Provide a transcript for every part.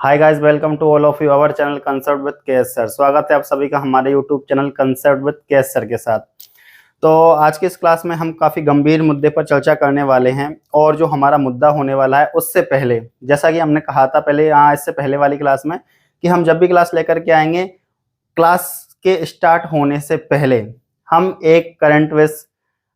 Hi guys, welcome to all of you our channel concept with KS sir. स्वागत है आप सभी का हमारे YouTube channel concept with KS sir के साथ। तो आज की इस क्लास में हम काफ़ी गंभीर मुद्दे पर चर्चा करने वाले हैं और जो हमारा मुद्दा होने वाला है उससे पहले, जैसा कि हमने कहा था पहले इससे पहले वाली क्लास में कि हम जब भी क्लास लेकर के आएंगे, क्लास के स्टार्ट होने से पहले हम एक करंट अफेयर्स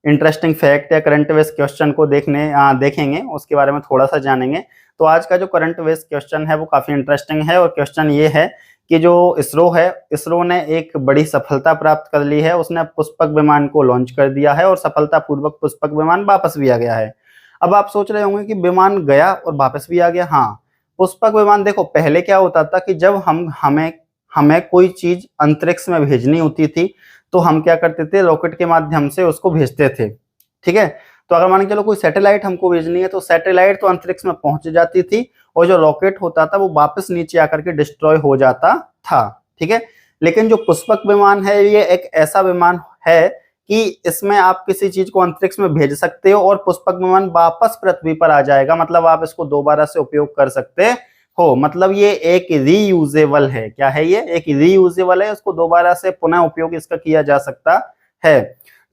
इंटरेस्टिंग फैक्ट या करंट अफेयर्स क्वेश्चन को देखेंगे, उसके बारे में थोड़ा सा जानेंगे। तो आज का जो करंट अफेयर्स क्वेश्चन है वो काफ़ी इंटरेस्टिंग है और क्वेश्चन ये है कि जो इसरो है, इसरो ने एक बड़ी सफलता प्राप्त कर ली है। उसने पुष्पक विमान को लॉन्च कर दिया है और सफलतापूर्वक पुष्पक विमान वापस भी आ गया है। अब आप सोच रहे होंगे कि विमान गया और वापस भी आ गया। हाँ, पुष्पक विमान, देखो पहले क्या होता था कि जब हमें हमें कोई चीज अंतरिक्ष में भेजनी होती थी तो हम क्या करते थे, रॉकेट के माध्यम से उसको भेजते थे। ठीक है, तो अगर मान के चलो कोई सैटेलाइट हमको भेजनी है तो सैटेलाइट तो अंतरिक्ष में पहुंच जाती थी और जो रॉकेट होता था वो वापस नीचे आकर के डिस्ट्रॉय हो जाता था। ठीक है, लेकिन जो पुष्पक विमान है ये एक ऐसा विमान है कि इसमें आप किसी चीज को अंतरिक्ष में भेज सकते हो और पुष्पक विमान वापस पृथ्वी पर आ जाएगा। मतलब आप इसको दोबारा से उपयोग कर सकते हो। मतलब ये एक रीयूजेबल है। क्या है ये? एक रीयूजेबल है, इसको दोबारा से पुनः उपयोग इसका किया जा सकता है।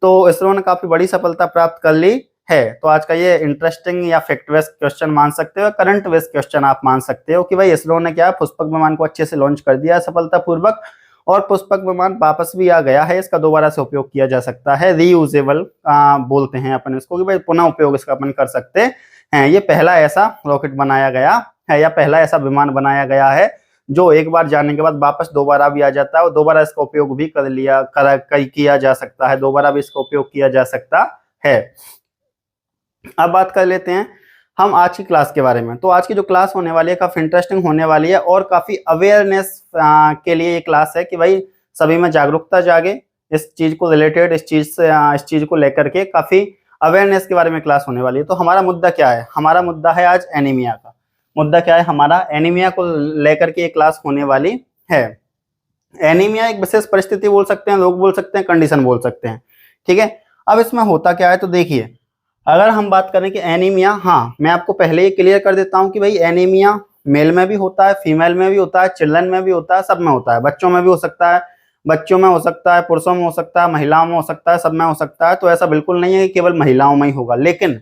तो इसरो ने काफी बड़ी सफलता प्राप्त कर ली है। तो आज का ये इंटरेस्टिंग या फैक्ट बेस्ड क्वेश्चन मान सकते हो, करंट बेस्ड क्वेश्चन आप मान सकते हो कि भाई इसरो ने क्या पुष्पक विमान को अच्छे से लॉन्च कर दिया सफलतापूर्वक और पुष्पक विमान वापस भी आ गया है। इसका दोबारा से उपयोग किया जा सकता है। रीयूजेबल बोलते हैं अपन इसको कि भाई पुनः उपयोग इसका अपन कर सकते हैं। ये पहला ऐसा रॉकेट बनाया गया है या पहला ऐसा विमान बनाया गया है जो एक बार जाने के बाद वापस दोबारा भी आ जाता है और दोबारा इसका उपयोग भी किया जा सकता है। दोबारा भी इसका उपयोग किया जा सकता है। अब बात कर लेते हैं हम आज की क्लास के बारे में। तो आज की जो क्लास होने वाली है काफी इंटरेस्टिंग होने वाली है और काफी अवेयरनेस के लिए ये क्लास है कि भाई सभी में जागरूकता जागे इस चीज को रिलेटेड, इस चीज को लेकर के काफी अवेयरनेस के बारे में क्लास होने वाली है। तो हमारा मुद्दा क्या है? हमारा मुद्दा है आज एनीमिया का। मुद्दा क्या है हमारा? एनीमिया को लेकर के ये क्लास होने वाली है। एनीमिया एक विशेष परिस्थिति बोल सकते हैं, लोग बोल सकते हैं, कंडीशन बोल सकते हैं। ठीक है, अब इसमें होता क्या है तो देखिए, अगर हम बात करें कि एनीमिया, हाँ मैं आपको पहले ही क्लियर कर देता हूं कि भाई एनीमिया मेल में भी होता है, फीमेल में भी होता है, चिल्ड्रन में भी होता है, सब में होता है। बच्चों में भी हो सकता है, बच्चों में हो सकता है, पुरुषों में हो सकता है, महिलाओं में हो सकता है, सब में हो सकता है। तो ऐसा बिल्कुल नहीं है कि केवल महिलाओं में ही होगा, लेकिन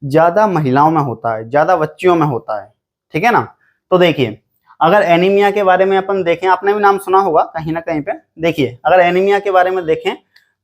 ज्यादा महिलाओं में होता है, ज्यादा बच्चियों में होता है। ठीक है ना? तो देखिए, अगर एनीमिया के बारे में अपन देखें, आपने भी नाम सुना होगा कहीं ना कहीं पे। देखिए, अगर एनीमिया के बारे में देखें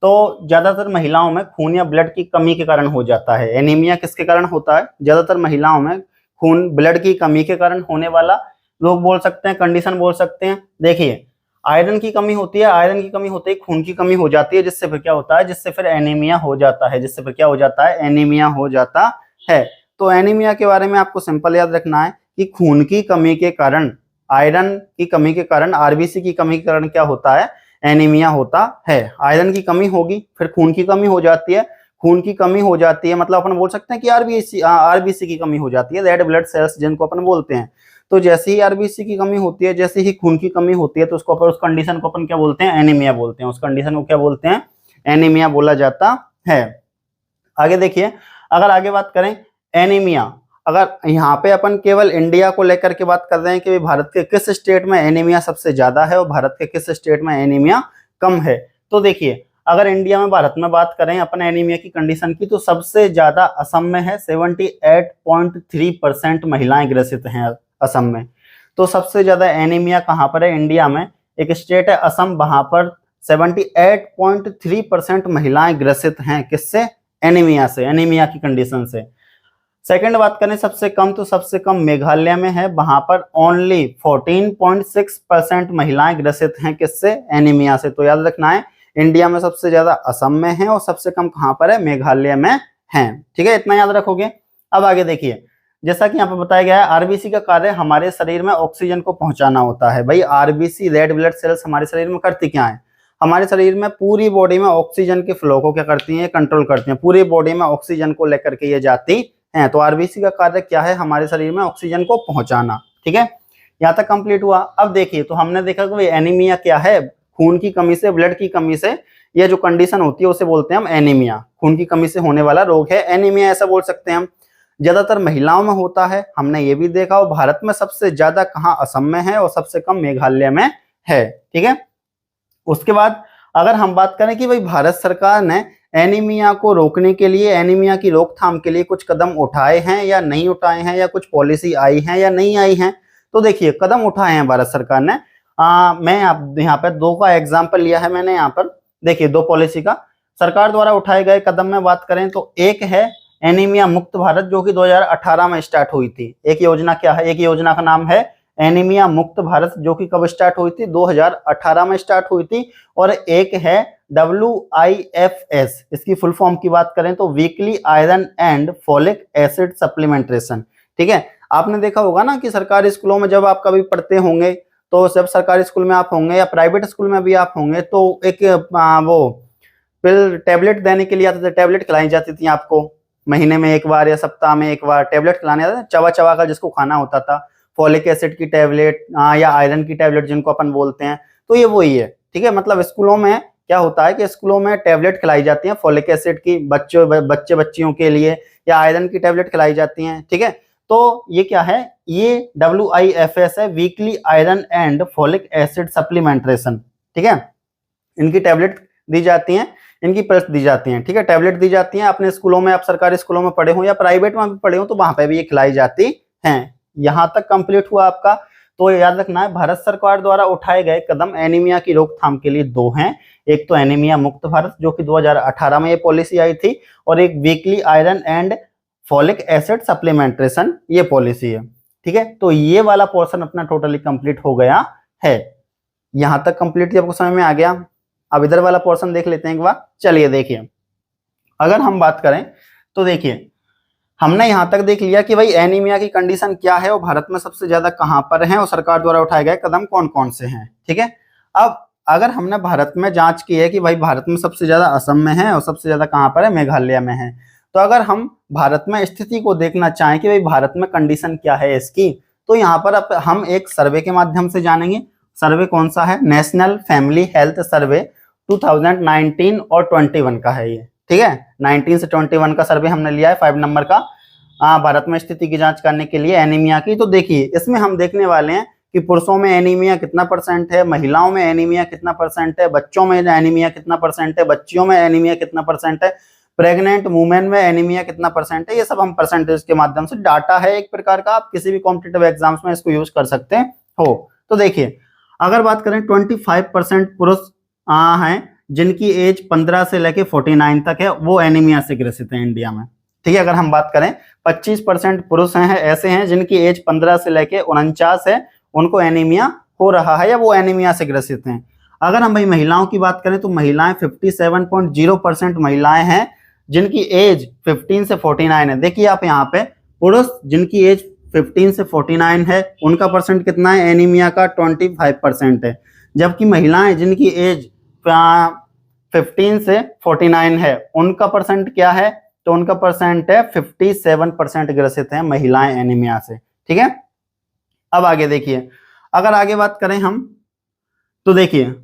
तो ज्यादातर महिलाओं में खून या ब्लड की कमी के कारण हो जाता है। एनीमिया किसके कारण होता है? ज्यादातर महिलाओं में खून ब्लड की कमी के कारण होने वाला, लोग बोल सकते हैं, कंडीशन बोल सकते हैं। देखिए, आयरन की कमी होती है, आयरन की कमी होते ही खून की कमी हो जाती है, जिससे फिर क्या होता है, जिससे फिर एनीमिया हो जाता है, जिससे फिर क्या हो जाता है, एनीमिया हो जाता है। तो एनीमिया के बारे में आपको सिंपल याद रखना है कि खून की कमी के कारण, आयरन की कमी के कारण, आरबीसी की कमी के कारण क्या होता है, एनीमिया होता है। आयरन की कमी होगी, फिर खून की कमी हो जाती है, खून की कमी हो जाती है मतलब अपन बोल सकते हैं कि आरबीसी की कमी हो जाती है, रेड ब्लड सेल्स जिनको अपन बोलते हैं। तो जैसे ही आरबीसी की कमी होती है, जैसे ही खून की कमी होती है, तो उसको अपन, उस कंडीशन को अपन क्या बोलते हैं, एनीमिया बोलते हैं। उस कंडीशन को क्या बोलते हैं, एनीमिया बोला जाता है। आगे देखिए, अगर आगे बात करें एनीमिया, अगर यहाँ पे अपन केवल इंडिया को लेकर के बात कर रहे हैं कि भारत के किस स्टेट में एनीमिया सबसे ज्यादा है और भारत के किस स्टेट में एनीमिया कम है। तो देखिए, अगर इंडिया में, भारत में बात करें अपन एनीमिया की कंडीशन की, तो सबसे ज्यादा असम में है। 78.3% महिलाएं ग्रसित हैं असम में। तो सबसे ज्यादा एनीमिया कहाँ पर है? इंडिया में एक स्टेट है असम, वहां पर 78.3% महिलाएं ग्रसित हैं। किससे? एनीमिया से, एनीमिया की कंडीशन से। सेकंड बात करें सबसे कम, तो सबसे कम मेघालय में है, वहां पर ओनली 14.6% महिलाएं ग्रसित हैं। किससे? एनीमिया से। तो याद रखना है, इंडिया में सबसे ज्यादा असम में है और सबसे कम कहां पर है? मेघालय में है। ठीक है, इतना याद रखोगे। अब आगे देखिए, जैसा कि यहाँ पे बताया गया है, आरबीसी का कार्य हमारे शरीर में ऑक्सीजन को पहुंचाना होता है। भाई आरबीसी, रेड ब्लड सेल्स, हमारे शरीर में करती क्या है? हमारे शरीर में पूरी बॉडी में ऑक्सीजन के फ्लो को क्या करती है? कंट्रोल करती है। पूरी बॉडी में ऑक्सीजन को लेकर के ये जाती है। तो आरबीसी का कार्य क्या है? हमारे शरीर में ऑक्सीजन को पहुंचाना। ठीक है, यहाँ तक कंप्लीट हुआ। अब देखिए, तो हमने देखा कि एनीमिया क्या है? खून की कमी से, ब्लड की कमी से ये जो कंडीशन होती है उसे बोलते हैं हम एनीमिया। खून की कमी से होने वाला रोग है एनीमिया, ऐसा बोल सकते हैं हम। ज्यादातर महिलाओं में होता है, हमने ये भी देखा। और भारत में सबसे ज्यादा कहाँ, असम में है, और सबसे कम मेघालय में है। ठीक है, उसके बाद अगर हम बात करें कि भाई भारत सरकार ने एनीमिया को रोकने के लिए, एनीमिया की रोकथाम के लिए कुछ कदम उठाए हैं या नहीं उठाए हैं, या कुछ पॉलिसी आई है या नहीं आई है, तो देखिए कदम उठाए हैं भारत सरकार ने। मैं आप यहाँ पे दो का एग्जाम्पल लिया है मैंने यहाँ पर। देखिए दो पॉलिसी का सरकार द्वारा उठाए गए कदम में बात करें तो एक है एनीमिया मुक्त भारत, जो कि 2018 में स्टार्ट हुई थी। एक योजना क्या है, एक योजना का नाम है एनीमिया मुक्त भारत, जो कि कब स्टार्ट हुई थी, 2018 में स्टार्ट हुई थी। और एक है WIFS, इसकी फुल फॉर्म की बात करें तो weekly iron and folic acid supplementation. ठीक है, आपने देखा होगा ना कि सरकारी स्कूलों में जब आप कभी पढ़ते होंगे, तो जब सरकारी स्कूल में आप होंगे या प्राइवेट स्कूल में भी आप होंगे, तो एक वो पिल टैबलेट देने के लिए आते थे, टैबलेट खिलाई जाती थी आपको, महीने में एक बार या सप्ताह में एक बार टैबलेट खिलाने आते थे, चबा चबा कर जिसको खाना होता था, फोलिक एसिड की टैबलेट या आयरन की टैबलेट जिनको अपन बोलते हैं। तो ये वही है। ठीक है, मतलब स्कूलों में क्या होता है कि स्कूलों में टैबलेट खिलाई जाती हैं फोलिक एसिड की बच्चियों के लिए, या आयरन की टैबलेट खिलाई जाती हैं। ठीक है, तो ये क्या है, ये WIFS है, weekly iron and folic acid supplementation. ठीक है, इनकी टैबलेट दी जाती हैं, इनकी पिल्स दी जाती हैं। ठीक है, टैबलेट दी जाती हैं अपने स्कूलों में, आप सरकारी स्कूलों में पढ़े हो या प्राइवेट में भी पढ़े हो, तो वहां पे भी ये खिलाई जाती हैं। यहां तक कंप्लीट हुआ आपका। तो याद रखना है, भारत सरकार द्वारा उठाए गए कदम एनीमिया की रोकथाम के लिए दो हैं। एक तो एनीमिया मुक्त भारत, जो कि 2018 में ये पॉलिसी आई थी, और एक weekly iron and folic acid supplementation, ये पॉलिसी है। ठीक है, तो ये वाला पोर्शन अपना टोटली कंप्लीट हो गया है। यहां तक कंप्लीट आपको समझ में आ गया। अब इधर वाला पोर्शन देख लेते हैं एक बार। चलिए देखिए, अगर हम बात करें तो देखिए हमने यहां तक देख लिया कि भाई एनीमिया की कंडीशन क्या है, और भारत में सबसे ज्यादा कहां पर है, और सरकार द्वारा उठाए गए कदम कौन कौन से हैं। ठीक है, अब अगर हमने भारत में जांच की है कि भाई भारत में सबसे ज्यादा असम में है और सबसे ज्यादा कहां पर है, मेघालय में है, तो अगर हम भारत में स्थिति को देखना चाहें कि भाई भारत में कंडीशन क्या है इसकी, तो यहाँ पर हम एक सर्वे के माध्यम से जानेंगे। सर्वे कौन सा है, नेशनल फैमिली हेल्थ सर्वे 2019 और 21 का है ये। ठीक है, 19 से 21 का सर्वे हमने लिया है, 5 नंबर का, भारत में स्थिति की जांच करने के लिए एनीमिया की। तो देखिए इसमें हम देखने वाले हैं कि पुरुषों में एनीमिया कितना % है, महिलाओं में एनीमिया कितना % है, बच्चों में एनीमिया कितना % है, बच्चियों में एनीमिया कितना % है, प्रेग्नेंट वुमेन में एनीमिया कितना % है। ये सब हम परसेंटेज के माध्यम से, डाटा है एक प्रकार का, आप किसी भी कॉम्पिटिटिव एग्जाम्स में इसको यूज कर सकते हो। तो देखिए अगर बात करें 25% पुरुष हैं जिनकी एज 15 से लेके 49 तक है, वो एनीमिया से ग्रसित है इंडिया में। ठीक है, अगर हम बात करें 25% पुरुष हैं ऐसे हैं जिनकी एज 15 से लेके 49 है, उनको एनीमिया हो रहा है या वो एनीमिया से ग्रसित हैं। अगर हम भाई महिलाओं की बात करें तो महिलाएं 57.0% महिलाएं हैं जिनकी एज 15 से 49 है। देखिए आप यहाँ पे पुरुष जिनकी एज 15 से 49 है उनका परसेंट कितना है, एनीमिया का 25% है, जबकि महिलाएं जिनकी एज 15 से 49 है उनका परसेंट क्या है, तो उनका परसेंट है 57% ग्रसित है महिलाएं एनीमिया से। ठीक है, अब आगे देखिए, अगर आगे बात करें हम तो देखिए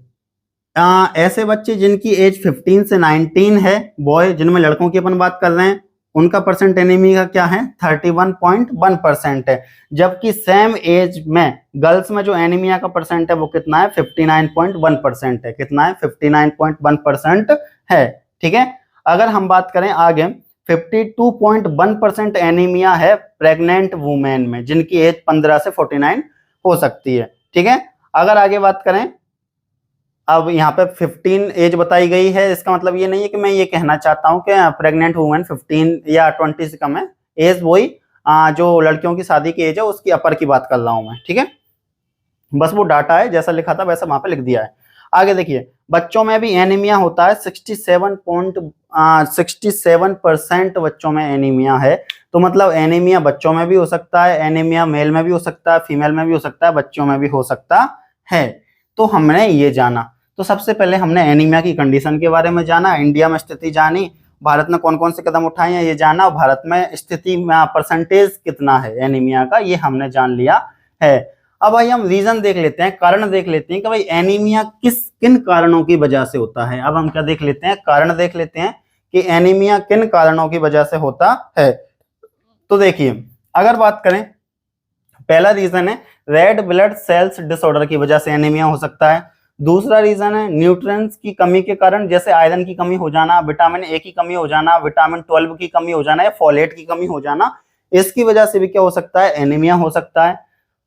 ऐसे बच्चे जिनकी एज 15 से 19 है, बॉय जिनमें लड़कों की अपन बात कर रहे हैं, उनका परसेंट एनीमिया का क्या है, 31.1% है, जबकि सेम एज में गर्ल्स में जो एनीमिया का परसेंट है वो कितना है, 59.1% है। कितना है, 59.1% है। ठीक है, अगर हम बात करें आगे 52.1% एनीमिया है प्रेग्नेंट वुमेन में जिनकी एज 15 से 49 हो सकती है। ठीक है, अगर आगे बात करें, अब यहाँ पे 15 एज बताई गई है, इसका मतलब ये नहीं है कि मैं ये कहना चाहता हूँ कि प्रेग्नेंट वुमेन 15 या 20 से कम है, एज वही जो लड़कियों की शादी की एज है उसकी अपर की बात कर रहा हूँ मैं। ठीक है, बस वो डाटा है, जैसा लिखा था वैसा वहां पे लिख दिया है। आगे देखिए बच्चों में भी एनीमिया होता है, 67% बच्चों में एनीमिया है। तो मतलब एनीमिया बच्चों में भी हो सकता है, एनीमिया मेल में भी हो सकता है, फीमेल में भी हो सकता है, बच्चों में भी हो सकता है। तो हमने ये जाना, तो सबसे पहले हमने एनीमिया की कंडीशन के बारे में जाना, इंडिया में स्थिति जानी, भारत में कौन कौन से कदम उठाए हैं ये जाना, भारत में स्थिति में परसेंटेज कितना है एनीमिया का ये हमने जान लिया है। अब भाई हम रीजन देख लेते हैं, कारण देख लेते हैं कि भाई एनीमिया किन कारणों की वजह से होता है। अब हम क्या देख लेते हैं, कारण देख लेते हैं कि एनीमिया किन कारणों की वजह से होता है। तो देखिए अगर बात करें, पहला रीजन है रेड ब्लड सेल्स डिसऑर्डर की वजह से एनीमिया हो सकता है। दूसरा रीजन है न्यूट्रिएंट्स की कमी के कारण, जैसे आयरन की कमी हो जाना, विटामिन ए की कमी हो जाना, विटामिन 12 की कमी हो जाना या फोलेट की कमी हो जाना, इसकी वजह से भी क्या हो सकता है, एनीमिया हो सकता है।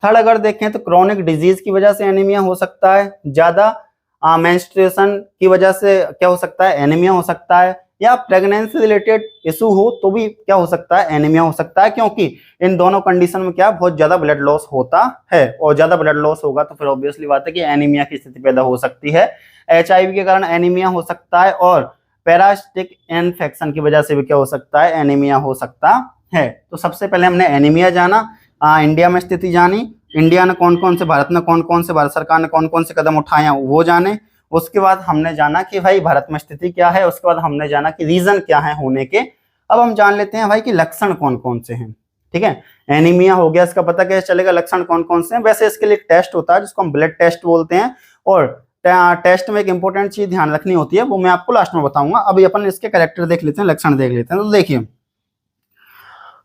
थर्ड अगर देखें तो क्रोनिक डिजीज की वजह से एनीमिया हो सकता है, ज्यादा मेंस्ट्रुएशन की वजह से क्या हो सकता है, एनीमिया हो सकता है, या प्रेगनेंसी रिलेटेड इशू हो तो भी क्या हो सकता है, एनीमिया हो सकता है, क्योंकि इन दोनों कंडीशन में क्या बहुत ज्यादा ब्लड लॉस होता है, और ज्यादा ब्लड लॉस होगा तो फिर ऑब्वियसली बात है कि एनीमिया की स्थिति पैदा हो सकती है। HIV के कारण एनीमिया हो सकता है, और पैरासिटिक इन्फेक्शन की वजह से भी क्या हो सकता है, एनीमिया हो सकता है। तो सबसे पहले हमने एनीमिया जाना, इंडिया में स्थिति जानी, इंडिया ने कौन कौन से, भारत में कौन कौन से, भारत सरकार ने कौन कौन से कदम उठाए हैं वो जाने। उसके बाद हमने जाना कि भाई भारत में स्थिति क्या है, उसके बाद हमने जाना कि रीजन क्या है होने के। अब हम जान लेते हैं भाई कि लक्षण कौन कौन से हैं। ठीक है, एनीमिया हो गया, इसका पता कैसे चलेगा, लक्षण कौन कौन से हैं। वैसे इसके लिए एक टेस्ट होता है जिसको हम ब्लड टेस्ट बोलते हैं, और टेस्ट में एक इंपॉर्टेंट चीज ध्यान रखनी होती है, वो मैं आपको लास्ट में बताऊंगा। अभी अपन इसके कैरेक्टर देख लेते हैं, लक्षण देख लेते हैं। तो देखिए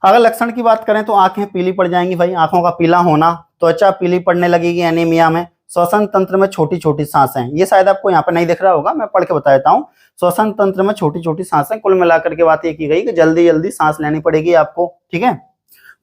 अगर लक्षण की बात करें तो आंखें पीली पड़ जाएंगी भाई, आंखों का पीला होना, त्वचा पीली पड़ने लगेगी एनीमिया में, श्वसन तंत्र में छोटी छोटी सांसें, ये शायद आपको यहाँ पर नहीं दिख रहा होगा, मैं पढ़ के बता देता हूँ। श्वसन तंत्र में छोटी छोटी सांसें, कुल मिलाकर के बात ये की गई कि जल्दी जल्दी सांस लेनी पड़ेगी आपको। ठीक है,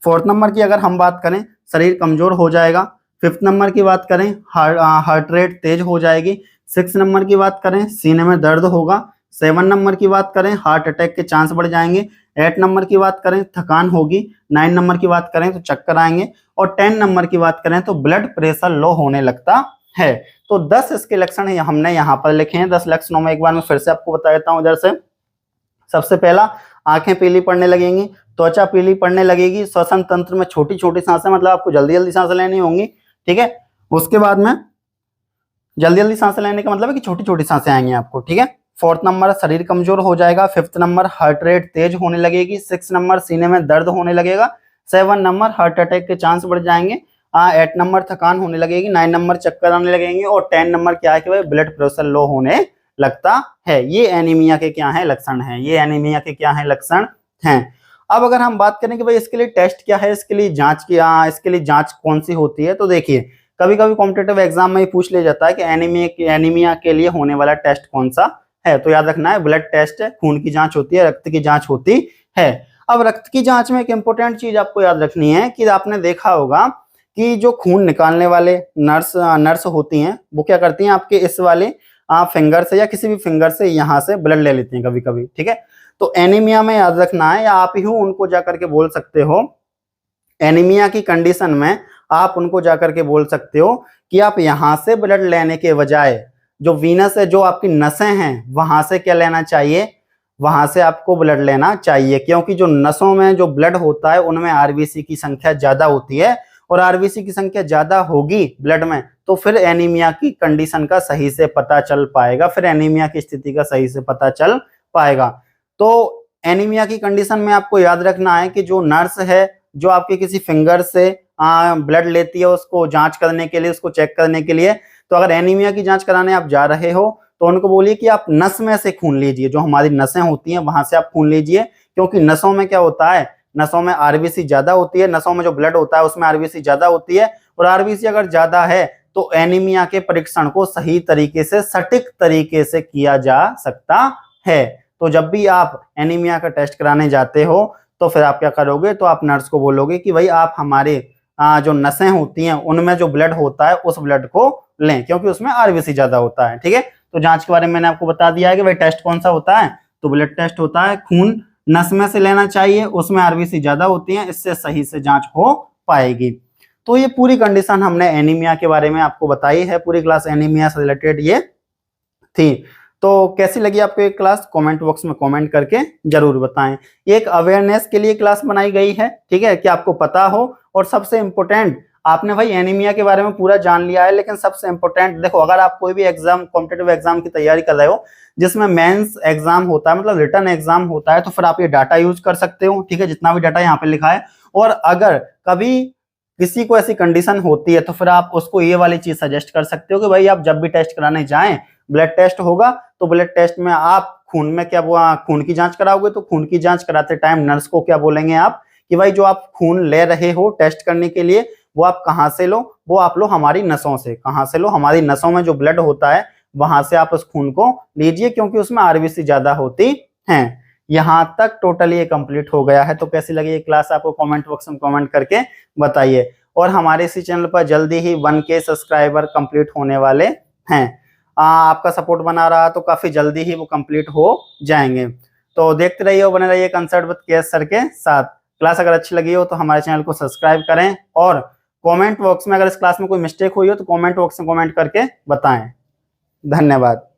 फोर्थ नंबर की अगर हम बात करें, शरीर कमजोर हो जाएगा। फिफ्थ नंबर की बात करें, हार्ट रेट तेज हो जाएगी। सिक्स नंबर की बात करें, सीने में दर्द होगा। 7 नंबर की बात करें, हार्ट अटैक के चांस बढ़ जाएंगे। 8 नंबर की बात करें, थकान होगी। 9 नंबर की बात करें तो चक्कर आएंगे, और 10 नंबर की बात करें तो ब्लड प्रेशर लो होने लगता है। तो 10 इसके लक्षण है हमने यहाँ पर लिखे हैं। 10 लक्षणों में एक बार मैं फिर से आपको बता देता हूँ इधर से। सबसे पहला, आंखें पीली पड़ने लगेंगी, त्वचा पीली पड़ने लगेगी, श्वसन तंत्र में छोटी छोटी सांसें, मतलब आपको जल्दी जल्दी सांसें लेनी होंगी। ठीक है, उसके बाद में जल्दी जल्दी सांसें लेने का मतलब है कि छोटी छोटी सांसें आएंगी आपको। ठीक है, फोर्थ नंबर, शरीर कमजोर हो जाएगा। फिफ्थ नंबर, हार्ट रेट तेज होने लगेगी। 6 नंबर, सीने में दर्द होने लगेगा। 7 नंबर, हार्ट अटैक के चांस बढ़ जाएंगे। 8 नंबर, थकान होने लगेगी। 9 नंबर, चक्कर आने लगेंगे, और 10 नंबर क्या है कि भाई ब्लड प्रेशर लो होने लगता है। ये एनीमिया के क्या है, लक्षण है। ये एनीमिया के क्या है, लक्षण हैं। अब अगर हम बात करें कि भाई इसके लिए टेस्ट क्या है, इसके लिए जांच क्या, इसके लिए जांच कौन सी होती है, तो देखिए कभी कभी कॉम्पिटेटिव एग्जाम में पूछ लिया जाता है कि एनीमिया के लिए होने वाला टेस्ट कौन सा है। तो याद रखना है, ब्लड टेस्ट है, खून की जांच होती है, रक्त की जांच होती है। अब रक्त की जांच में एक इंपॉर्टेंट चीज आपको याद रखनी है कि आपने देखा होगा कि जो खून निकालने वाले नर्स होती हैं, वो क्या करती हैं, आपके इस वाले फिंगर से या किसी भी फिंगर से यहाँ से ब्लड ले लेती हैं कभी कभी। ठीक है, तो एनीमिया में याद रखना है, या आप ही उनको जाकर के बोल सकते हो, एनीमिया की कंडीशन में आप उनको जाकर के बोल सकते हो कि आप यहाँ से ब्लड लेने के बजाय जो वीनस है, जो आपकी नसें हैं, वहां से क्या लेना चाहिए, वहां से आपको ब्लड लेना चाहिए, क्योंकि जो नसों में जो ब्लड होता है उनमें आरबीसी की संख्या ज्यादा होती है, और आरबीसी की संख्या ज्यादा होगी ब्लड में तो फिर एनीमिया की कंडीशन का सही से पता चल पाएगा, फिर एनीमिया की स्थिति का सही से पता चल पाएगा। तो एनीमिया की कंडीशन में आपको याद रखना है कि जो नर्स है, जो आपके किसी फिंगर से ब्लड लेती है उसको जांच करने के लिए, उसको चेक करने के लिए, तो अगर एनीमिया की जांच कराने आप जा रहे हो तो उनको बोलिए कि आप नस में से खून लीजिए, जो हमारी नसें होती हैं वहां से आप खून लीजिए, क्योंकि नसों में क्या होता है, नसों में आरबीसी ज्यादा होती है, नसों में जो ब्लड होता है उसमें आरबीसी ज्यादा होती है, और आरबीसी अगर ज्यादा है तो एनीमिया के परीक्षण को सही तरीके से, सटीक तरीके से किया जा सकता है। तो जब भी आप एनीमिया का टेस्ट कराने जाते हो तो फिर आप क्या करोगे, तो आप नर्स को बोलोगे कि भाई आप हमारे जो नसें होती हैं उनमें जो ब्लड होता है उस ब्लड को लें, क्योंकि उसमें आरबीसी ज्यादा होता है। ठीक है, तो जांच के बारे में मैंने आपको बता दिया है कि भाई टेस्ट कौन सा होता है, तो ब्लड टेस्ट होता है, खून नस में से लेना चाहिए, उसमें आरबीसी ज्यादा होती है, इससे सही से जांच हो पाएगी। तो ये पूरी कंडीशन हमने एनीमिया के बारे में आपको बताई है, पूरी क्लास एनीमिया से रिलेटेड ये थी। तो कैसी लगी आपको ये क्लास, कमेंट बॉक्स में कमेंट करके जरूर बताएं। ये एक अवेयरनेस के लिए क्लास बनाई गई है, ठीक है, कि आपको पता हो, और सबसे इंपॉर्टेंट आपने भाई एनीमिया के बारे में पूरा जान लिया है, लेकिन सबसे इंपॉर्टेंट देखो, अगर आप कोई भी एग्जाम, कॉम्पिटेटिव एग्जाम की तैयारी कर रहे हो जिसमें मेंस एग्जाम होता है, मतलब रिटन एग्जाम होता है, तो फिर आप ये डाटा यूज कर सकते हो, ठीक है, जितना भी डाटा यहाँ पे लिखा है। और अगर कभी किसी को ऐसी कंडीशन होती है तो फिर आप उसको ये वाली चीज सजेस्ट कर सकते हो कि भाई आप जब भी टेस्ट कराने जाएं, ब्लड टेस्ट होगा तो ब्लड टेस्ट में आप खून में क्या, खून की जांच कराओगे तो खून की जांच कराते टाइम नर्स को क्या बोलेंगे आप कि भाई जो आप खून ले रहे हो टेस्ट करने के लिए वो आप कहाँ से लो, वो आप लो हमारी नसों से। कहाँ से लो? हमारी नसों में जो ब्लड होता है वहां से आप उस खून को लीजिए, क्योंकि उसमें आरबीसी ज्यादा होती हैं। यहाँ तक टोटली ये कंप्लीट हो गया है। तो कैसी लगी ये क्लास आपको कमेंट बॉक्स में कमेंट करके बताइए। और हमारे इसी चैनल पर जल्दी ही 1K सब्सक्राइबर कंप्लीट होने वाले हैं। आपका सपोर्ट बना रहा तो काफी जल्दी ही वो कंप्लीट हो जाएंगे। तो देखते रहिए और बने रहिए कंसर्ट विद के सर के साथ। क्लास अगर अच्छी लगी हो तो हमारे चैनल को सब्सक्राइब करें, और कमेंट बॉक्स में अगर इस क्लास में कोई मिस्टेक हुई हो तो कमेंट बॉक्स में कमेंट करके बताएं। धन्यवाद।